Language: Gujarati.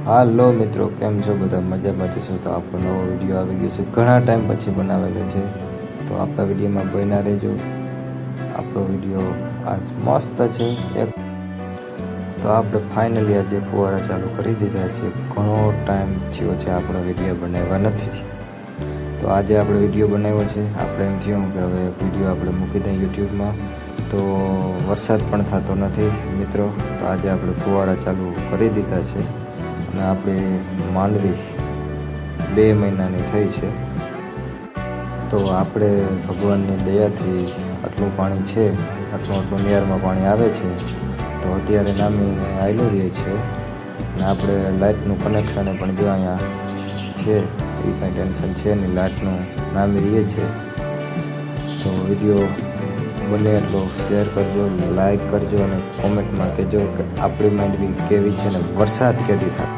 હાલો મિત્રો, કેમ છો બધા? મજામાં જશો તો આપણો નવો વિડીયો આવી ગયો છે, ઘણા ટાઈમ પછી બનાવેલો છે. તો આપણા વિડીયોમાં બન્યા રહેજો. આપણો વિડીયો આજ મસ્ત છે. તો આપણે ફાઇનલી આજે ફુવારા ચાલુ કરી દીધા છે. ઘણો ટાઈમ થયો છે આપણા વિડીયો બનાવ્યા નથી, તો આજે આપણે વિડીયો બનાવ્યો છે. આપણે એમ થયું કે હવે વિડીયો આપણે મૂકી દઈએ યુટ્યુબમાં, તો વરસાદ પણ થતો નથી મિત્રો. તો આજે આપણે ફુવારા ચાલુ કરી દીધા છે અને આપણે માંડવી 2 મહિનાની થઈ છે. તો આપણે ભગવાનની દયાથી આટલું પાણી છે, આટલું નિયરમાં પાણી આવે છે. તો અત્યારે નામી આવેલું રહે છે અને આપણે લાઇટનું કનેક્શન પણ જો અહીંયા છે, એ કાંઈ ટેન્શન છે નહીં, લાઇટનું નામી રહે છે. તો વિડીયો બને એટલો શેર કરજો, લાઈક કરજો અને કોમેન્ટમાં કહેજો કે આપણી માંડવી કેવી છે ને વરસાદ ક્યાંથી થાય.